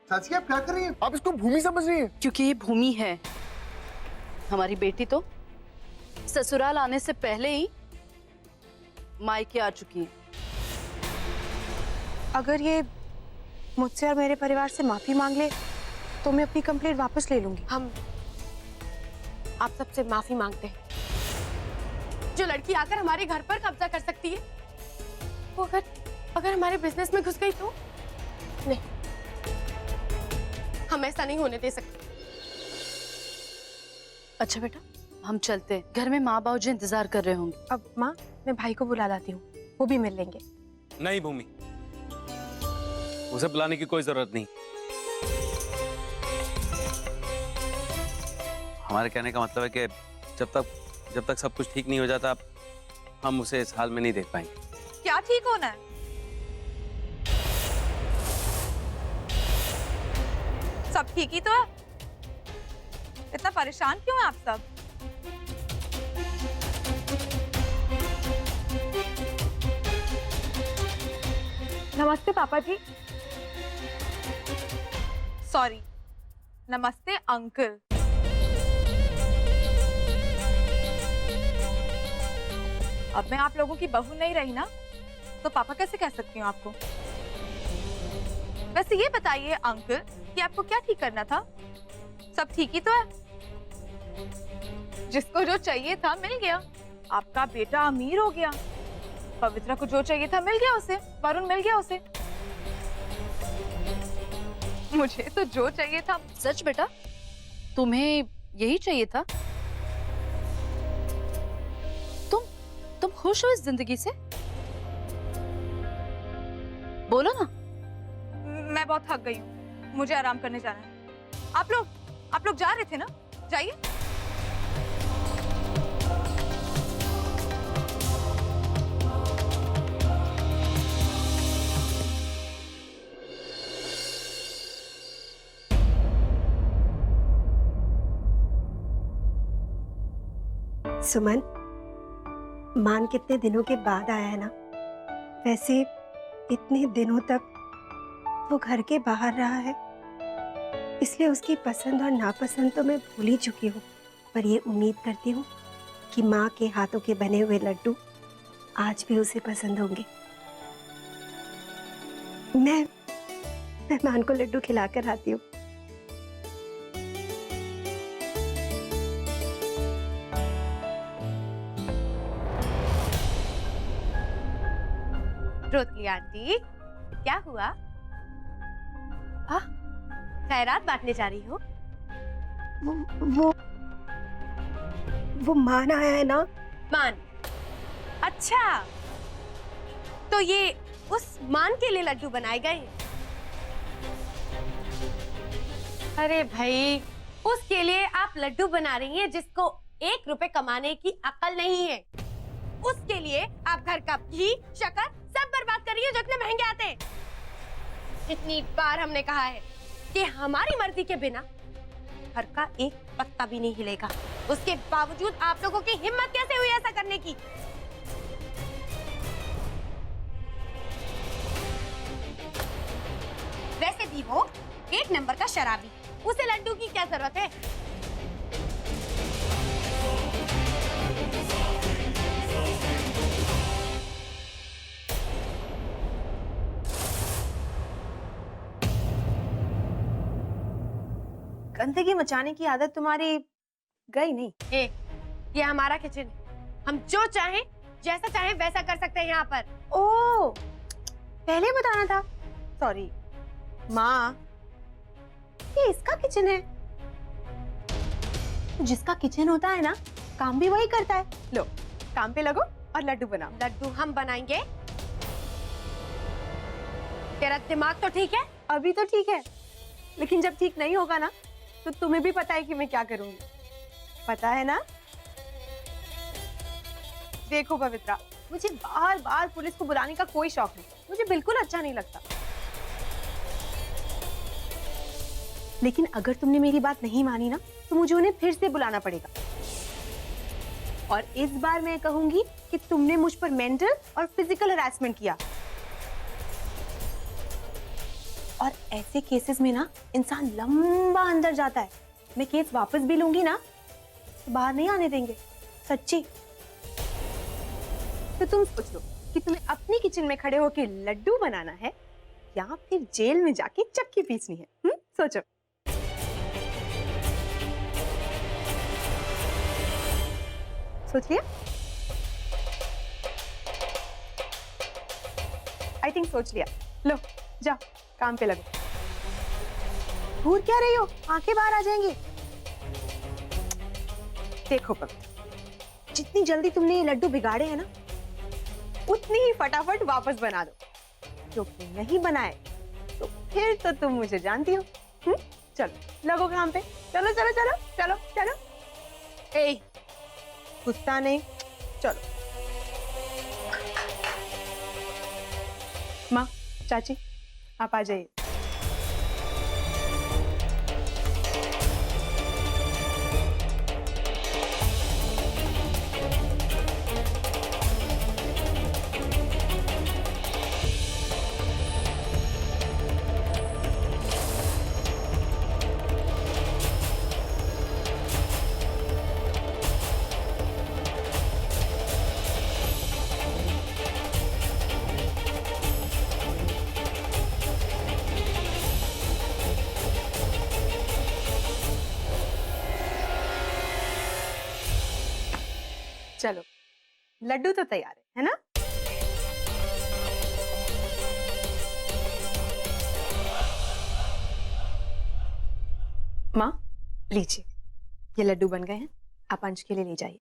चाची आप क्या कर रही हैं? आप इसको भूमि समझ रही हैं? क्योंकि ये भूमि है। हमारी बेटी तो ससुराल आने से पहले ही मायके आ चुकी है। अगर ये मुझसे और मेरे परिवार से माफी मांग ले तो मैं अपनी कंप्लेंट वापस ले लूंगी। हम आप सबसे माफी मांगते हैं। जो लड़की आकर हमारे घर पर कब्जा कर सकती है, वो अगर हमारे बिजनेस में घुस गई तो नहीं, हम ऐसा नहीं होने दे सकते। अच्छा बेटा, हम चलते हैं। घर में माँ बाबूजी इंतजार कर रहे होंगे। अब माँ, मैं भाई को बुला लाती हूँ, वो भी मिल लेंगे। नहीं भूमि, उसे बुलाने की कोई जरूरत नहीं। हमारे कहने का मतलब है कि जब तक सब कुछ ठीक नहीं हो जाता, हम उसे इस हाल में नहीं देख पाएंगे। क्या ठीक होना है? सब ठीक ही तो है। इतना परेशान क्यों हैं आप सब? नमस्ते पापा जी। सॉरी, नमस्ते अंकल। अब मैं आप लोगों की बहू नहीं रही ना, तो पापा कैसे कह सकती हूँ आपको? वैसे ये बताइए अंकल कि आपको क्या ठीक करना था? सब ठीक ही तो है। जिसको जो चाहिए था मिल गया। आपका बेटा अमीर हो गया, पवित्रा को जो चाहिए था मिल गया उसे, वरुण मिल गया उसे। मुझे तो जो चाहिए था। सच बेटा, तुम्हें यही चाहिए था? तुम खुश हो इस जिंदगी से? बोलो ना। मैं बहुत थक गई हूँ, मुझे आराम करने जाना है। आप लोग जा रहे थे ना, जाइए। सुमन, मान कितने दिनों के बाद आया है ना। वैसे इतने दिनों तक वो घर के बाहर रहा है, इसलिए उसकी पसंद और नापसंद तो मैं भूल ही चुकी हूँ। पर ये उम्मीद करती हूँ कि माँ के हाथों के बने हुए लड्डू आज भी उसे पसंद होंगे। मैं मेहमान को लड्डू खिलाकर आती हूँ। रोतली आंटी, क्या हुआ? खैरात बांटने जा रही हो? वो मान आया है ना। मान? अच्छा, तो ये उस मान के लिए लड्डू बनाए गए हैं? अरे भाई, उसके लिए आप लड्डू बना रही हैं जिसको 1 रुपए कमाने की अकल नहीं है। उसके लिए आप घर का घी, शक्कर सब बर्बाद कर रही है जो इतने महंगे आते हैं। कितनी बार हमने कहा है कि हमारी मर्जी के बिना घर का एक पत्ता भी नहीं हिलेगा। उसके बावजूद आप लोगों की हिम्मत कैसे हुई ऐसा करने की? वैसे भी वो 1 नंबर का शराबी, उसे लड्डू की क्या जरूरत है? गंदगी मचाने की आदत तुम्हारी गई नहीं? ये हमारा किचन है, हम जो चाहें जैसा चाहें वैसा कर सकते हैं यहाँ पर। ओ, पहले बताना था। सॉरी माँ, ये इसका किचन है। जिसका किचन होता है ना, काम भी वही करता है। लो, काम पे लगो और लड्डू बनाओ। लड्डू हम बनाएंगे? तेरा दिमाग तो ठीक है? अभी तो ठीक है, लेकिन जब ठीक नहीं होगा ना, तो तुम्हें भी पता है कि मैं क्या करूंगी। पता है ना? देखो पवित्रा, मुझे बार बार पुलिस को बुलाने का कोई शौक नहीं, मुझे बिल्कुल अच्छा नहीं लगता। लेकिन अगर तुमने मेरी बात नहीं मानी ना, तो मुझे उन्हें फिर से बुलाना पड़ेगा। और इस बार मैं कहूंगी कि तुमने मुझ पर मेंटल और फिजिकल हरासमेंट किया। और ऐसे केसेस में ना इंसान लंबा अंदर जाता है। मैं केस वापस भी लूंगी ना तो बाहर नहीं आने देंगे, सच्ची। तो तुम सोच लो कि तुम्हें अपनी किचन में खड़े होकर लड्डू बनाना है या फिर जेल में जाके चक्की पीसनी है। सोचो। सोच लिया? आई थिंक सोच लिया। लो जाओ काम पे लगो। घूर क्या रही हो, आंखें बाहर आ जाएंगी। देखो पग, जितनी जल्दी तुमने ये लड्डू बिगाड़े हैं ना उतनी ही फटाफट वापस बना दो। क्योंकि नहीं बनाए तो फिर तो तुम मुझे जानती हो। चलो लगो काम पे। चलो चलो चलो चलो चलो। ए गुस्सा नहीं, चलो। माँ, चाची, आप आ जाइए। चलो लड्डू तो तैयार है ना? माँ लीजिए, ये लड्डू बन गए हैं, आप अंश के लिए ले जाइए।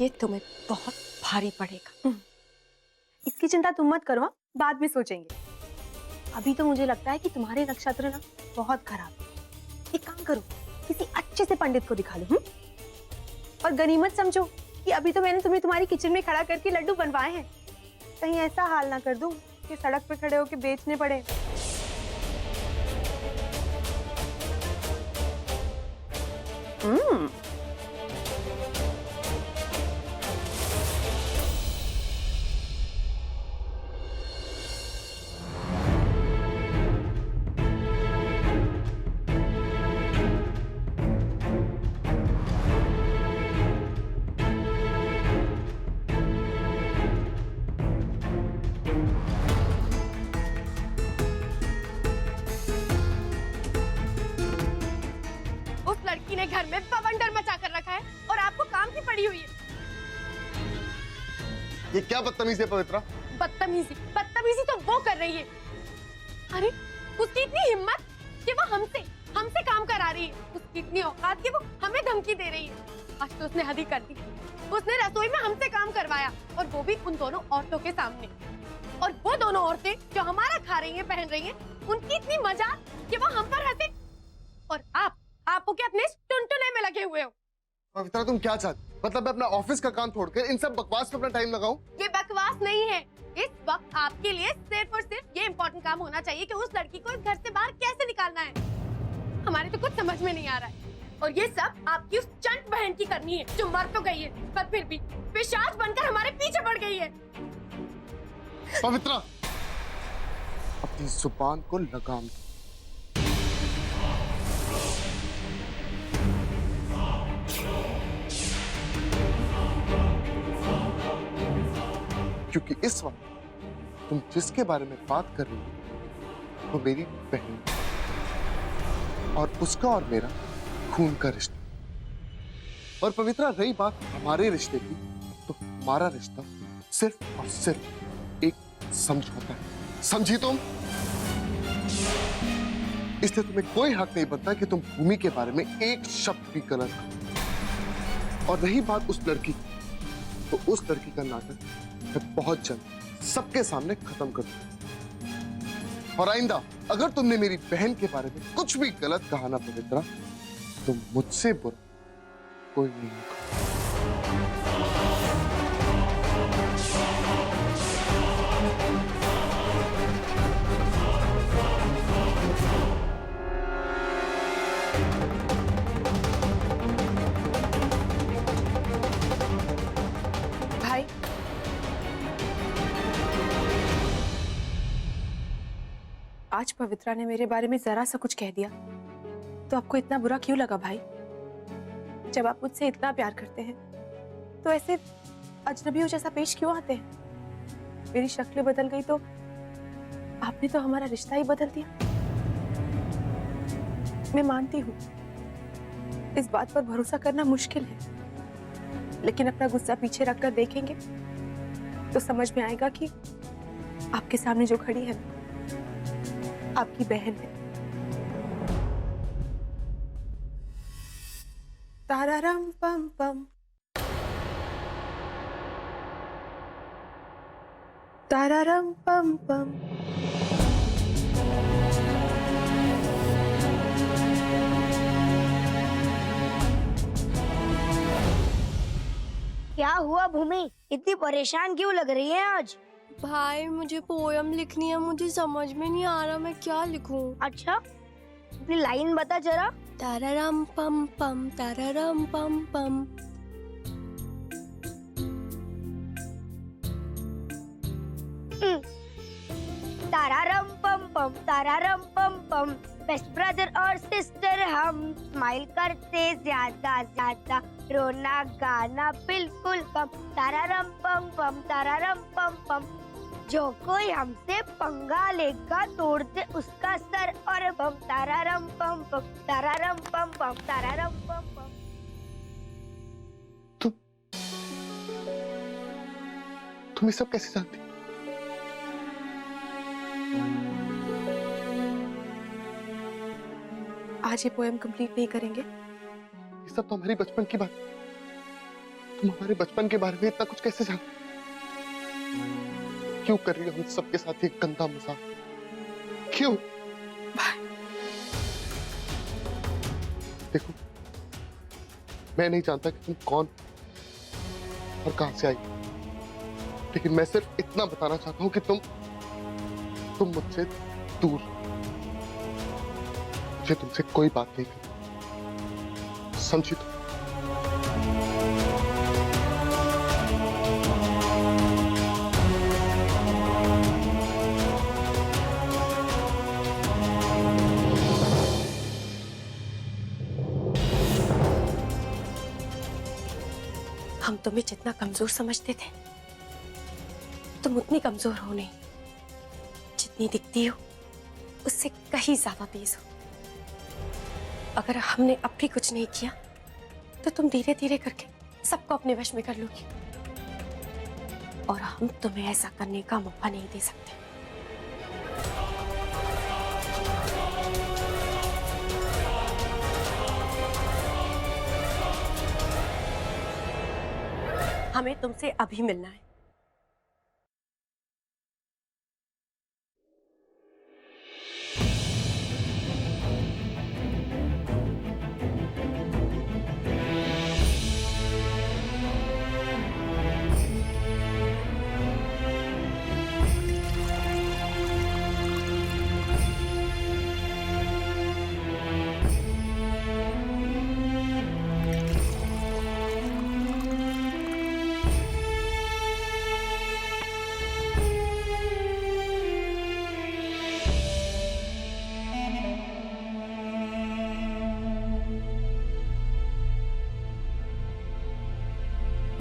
ये तुम्हें बहुत भारी पड़ेगा। इसकी चिंता तुम मत करो, बाद में सोचेंगे। अभी तो मुझे लगता है कि तुम्हारे नक्षत्र ना बहुत खराब है। एक काम करो, किसी अच्छे से पंडित को दिखा लो। और गनीमत समझो कि अभी तो मैंने तुम्हें तुम्हारी किचन में खड़ा करके लड्डू बनवाए हैं। कहीं ऐसा हाल ना कर दूं कि सड़क पे खड़े होके बेचने पड़े। ने घर में बवंडर मचा कर रखा है और आपको काम की पड़ी हुई है। ये क्या बदतमीजी है पवित्रा? बदतमीजी बदतमीजी तो वो कर रही है। अरे उसकी इतनी हिम्मत कि वो हमसे काम करा रही है। उसकी इतनी औकात कि वो हमें धमकी दे रही है। आज तो उसने हद ही कर दी। उसने रसोई में हमसे काम करवाया और वो भी उन दोनों औरतों के सामने। और वो दोनों औरतें जो हमारा खा रही हैं, पहन रही हैं, उनकी इतनी मजाक कि वो हम पर हंसे। और आपको क्या अपने टुनटुने में लगे हुए हो? पवित्रा तुम क्या चाहती? मतलब मैं अपना ऑफिस का काम छोड़कर इन सब बकवास पे अपना टाइम लगाऊं? ये बकवास नहीं है। इस वक्त आपके लिए सिर्फ और सिर्फ ये इम्पोर्टेंट काम होना चाहिए कि उस लड़की को इस घर से बाहर कैसे निकालना है। हमारे तो कुछ समझ में नहीं आ रहा है। और ये सब आपकी उस चंट बहन की करनी है जो मर तो गई है पर फिर भी पिशाच बनकर हमारे पीछे पड़ गई है। पवित्रा अपनी जुबान को लगाम दो। क्योंकि इस वक्त तुम जिसके बारे में बात कर रही हो वो मेरी बहन और उसका और मेरा खून का रिश्ता। और पवित्रा रही बात हमारे रिश्ते की, तो हमारा रिश्ता सिर्फ और सिर्फ एक समझौता है। समझी तुम? इसलिए तुम्हें कोई हक नहीं बनता कि तुम भूमि के बारे में एक शब्द भी गलत करो। और रही बात उस लड़की की, तो उस लड़की का नाटक मैं बहुत जल्द सबके सामने खत्म कर दूंगा। और आइंदा अगर तुमने मेरी बहन के बारे में कुछ भी गलत कहा ना पवित्रा, तो मुझसे बुरा कोई नहीं होगा। आज पवित्रा ने मेरे बारे में जरा सा कुछ कह दिया तो आपको इतना बुरा क्यों लगा भाई? जब आप मुझसे इतना प्यार करते हैं तो ऐसे अजनबियों जैसा पेश क्यों आते हैं? मेरी शक्ल बदल गई तो आपने तो हमारा रिश्ता ही बदल दिया। मैं मानती हूँ इस बात पर भरोसा करना मुश्किल है, लेकिन अपना गुस्सा पीछे रखकर देखेंगे तो समझ में आएगा कि आपके सामने जो खड़ी है आपकी बहन है। तारारम पम पम, तारारम पम पम। क्या हुआ भूमि, इतनी परेशान क्यों लग रही है आज? भाई मुझे पोयम लिखनी है, मुझे समझ में नहीं आ रहा मैं क्या लिखूं। अच्छा, अपनी लाइन बता जरा। ताराराम पम पम, ताराराम पम पम। तारारम पम पम, तारारम पम पम। बेस्ट ब्रदर और सिस्टर हम, स्माइल करते ज्यादा ज्यादा, रोना गाना बिल्कुल कम। तारारम पम पम, तारारम पम पम। जो कोई हमसे पंगा लेगा तोड़ दे उसका सर और बम। तारारम पम पम, तारारम पम पम, तारारम पम पम। तुम ये सब कैसे जानती? आज ये पोएम कंप्लीट नहीं करेंगे? ये सब तो हमारी बचपन की बात। तुम हमारे बचपन के बारे में इतना कुछ कैसे जानती? क्यों कर रही हो हम सबके साथ ये गंदा मजाक? क्यों? देखो, मैं नहीं जानता कि तुम कौन और कहां से आई, लेकिन मैं सिर्फ इतना बताना चाहता हूं कि तुम मुझसे दूर। मुझे तुमसे कोई बात नहीं करनी, समझी तुम? हम तुम्हें जितना कमजोर समझते थे तुम उतनी कमजोर हो नहीं। जितनी दिखती हो उससे कहीं ज्यादा तेज हो। अगर हमने अब भी कुछ नहीं किया तो तुम धीरे धीरे करके सबको अपने वश में कर लोगी, और हम तुम्हें ऐसा करने का मौका नहीं दे सकते। हमें तुमसे अभी मिलना है।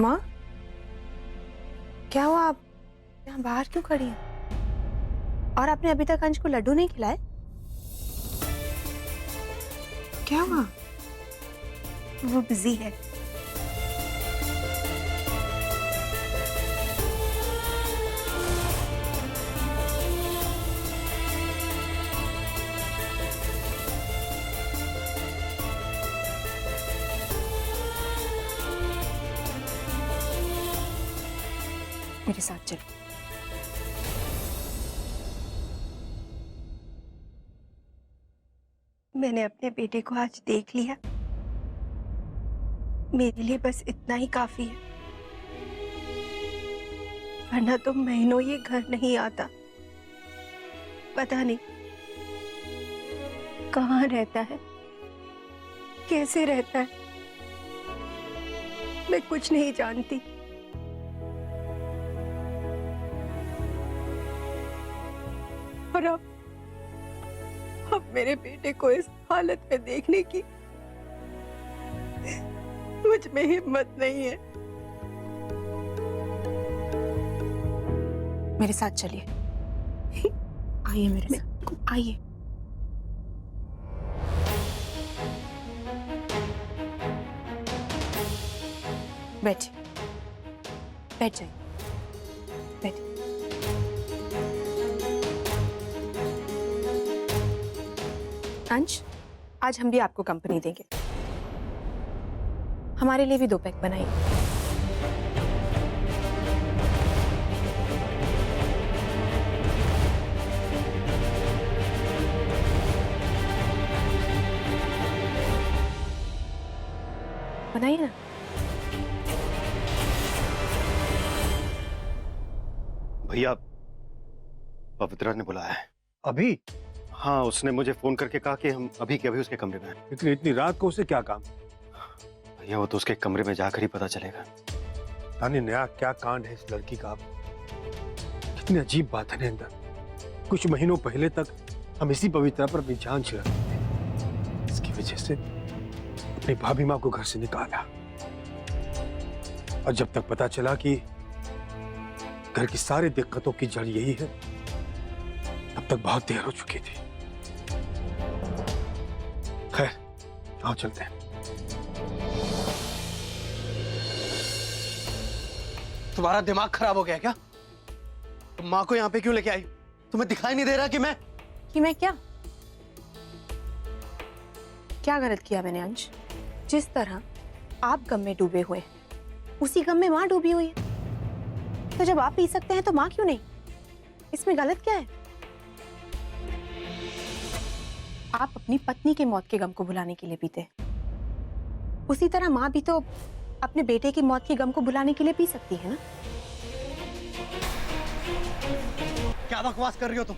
माँ, क्या हुआ? आप यहाँ बाहर क्यों खड़ी हैं? और आपने अभी तक अंश को लड्डू नहीं खिलाए? क्या हुआ? वो बिजी है। मेरे साथ चलो। मैंने अपने बेटे को आज देख लिया, मेरे लिए बस इतना ही काफी है, वरना तो महीनों ये घर नहीं आता। पता नहीं कहाँ रहता है, कैसे रहता है, मैं कुछ नहीं जानती। और अब अब मेरे बेटे को इस हालत में देखने की मुझ में हिम्मत नहीं है। मेरे साथ चलिए, आइए मेरे साथ, आइए। बैठिए, बैठ जाइए, बैठिए। अंश, आज हम भी आपको कंपनी देंगे। हमारे लिए भी 2 पैक बनाइए। बनाइए ना। भैया, पवित्रा ने बुलाया है। अभी? हाँ, उसने मुझे फोन करके कहा कि हम अभी के अभी उसके कमरे में हैं। लेकिन इतनी रात को उसे क्या काम? भैया, वो तो उसके कमरे में जाकर ही पता चलेगा। तानी, नया क्या कांड है इस लड़की का? कितनी अजीब बात है अंदर। कुछ महीनों पहले तक हम इसी पवित्रा पर अपनी जान छिड़कते थे। इसकी वजह से अपनी भाभी माँ को घर से निकाला, और जब तक पता चला कि घर की सारी दिक्कतों की जड़ यही है, तब तक बहुत देर हो चुकी थी। खैर, आओ चलते हैं। तुम्हारा दिमाग खराब हो गया क्या? तुम माँ को यहाँ पे क्यों लेके आई? तुम्हें दिखाई नहीं दे रहा कि मैं क्या गलत किया मैंने अंश? जिस तरह आप गम में डूबे हुए हैं, उसी गम में माँ डूबी हुई है। तो जब आप पी सकते हैं तो माँ क्यों नहीं? इसमें गलत क्या है? आप अपनी पत्नी के मौत के गम को भुलाने के लिए पीते हैं, उसी तरह माँ भी तो अपने बेटे की मौत के गम को भुलाने के लिए पी सकती है ना? क्या बकवास कर रही हो तुम?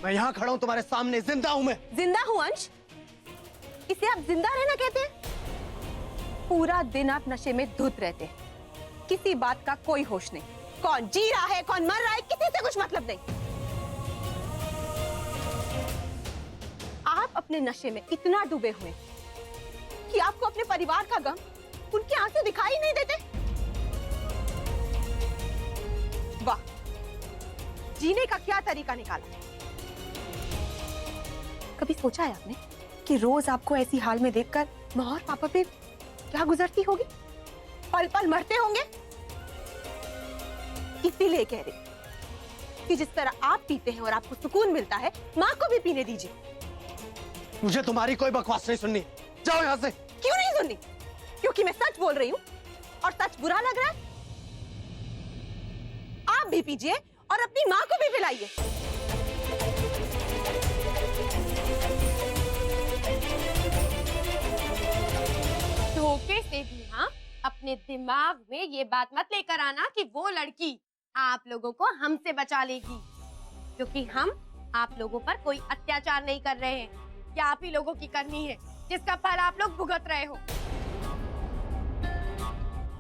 मैं यहाँ खड़ा हूँ तुम्हारे सामने, जिंदा हूँ मैं। जिंदा हूँ अंश? इसे आप जिंदा रहना कहते हैं? पूरा दिन आप नशे में धुत रहते हैं, किसी बात का कोई होश नहीं। कौन जी रहा है, कौन मर रहा है, किसी से कुछ मतलब नहीं। आप अपने नशे में इतना डूबे हुए कि आपको अपने परिवार का गम, उनके आंसू दिखाई नहीं देते। वाह, जीने का क्या तरीका निकाला। कभी सोचा है आपने कि रोज आपको ऐसी हाल में देखकर माँ और पापा पे क्या गुजरती होगी? पल पल मरते होंगे। इसीलिए कह रही कि जिस तरह आप पीते हैं और आपको सुकून मिलता है, माँ को भी पीने दीजिए। मुझे तुम्हारी कोई बकवास नहीं सुननी। जाओ यहाँ से। क्यों नहीं सुननी? क्योंकि मैं सच बोल रही हूँ और सच बुरा लग रहा है। आप भी पीजिए और अपनी माँ को भी पिलाइए। धोखे से भी हाँ, अपने दिमाग में ये बात मत लेकर आना कि वो लड़की आप लोगों को हमसे बचा लेगी, क्योंकि हम आप लोगों पर कोई अत्याचार नहीं कर रहे हैं। क्या आप ही लोगों की करनी है, जिसका फल आप लोग भुगत रहे हो।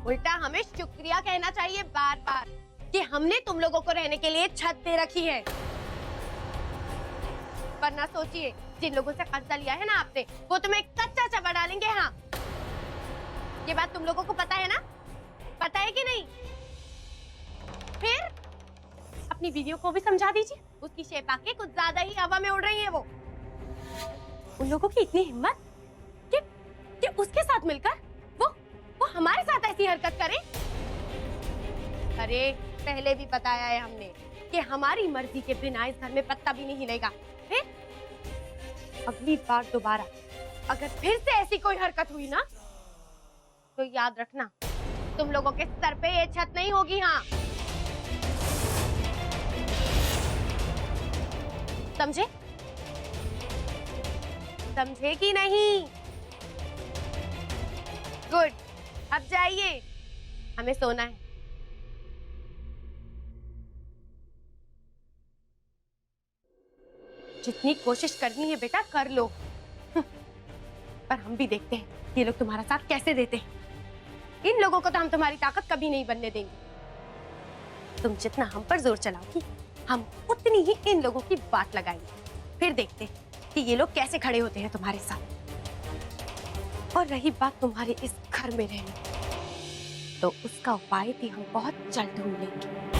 उल्टा हमें शुक्रिया कहना चाहिए बार बार कि हमने तुम लोगों को रहने के लिए छत दे रखी है। वरना सोचिए, जिन लोगों से कर्जा लिया है ना आपने, वो तुम्हें कच्चा चबा डालेंगे। हाँ, ये बात तुम लोगों को पता है ना? पता है कि नहीं? फिर अपनी बीवियों को भी समझा दीजिए। उसकी शेपा के कुछ ज्यादा ही हवा में उड़ रही है वो। उन लोगों की इतनी हिम्मत कि उसके साथ मिलकर वो हमारे साथ ऐसी हरकत करे। अरे पहले भी बताया है हमने कि हमारी मर्जी के बिना इस घर में पत्ता भी नहीं हिलेगा। फिर अगली बार दोबारा अगर फिर से ऐसी कोई हरकत हुई ना, तो याद रखना, तुम लोगों के सर पे ये छत नहीं होगी। हाँ, समझे? समझे कि नहीं? गुड, अब जाइए, हमें सोना है। जितनी कोशिश करनी है बेटा कर लो, पर हम भी देखते हैं ये लोग तुम्हारा साथ कैसे देते हैं। इन लोगों को तो हम तुम्हारी ताकत कभी नहीं बनने देंगे। तुम जितना हम पर जोर चलाओगी, हम उतनी ही इन लोगों की बात लगाएंगे। फिर देखते हैं कि ये लोग कैसे खड़े होते हैं तुम्हारे साथ। और रही बात तुम्हारे इस घर में रहने, तो उसका उपाय भी हम बहुत जल्द ढूंढ लेंगे।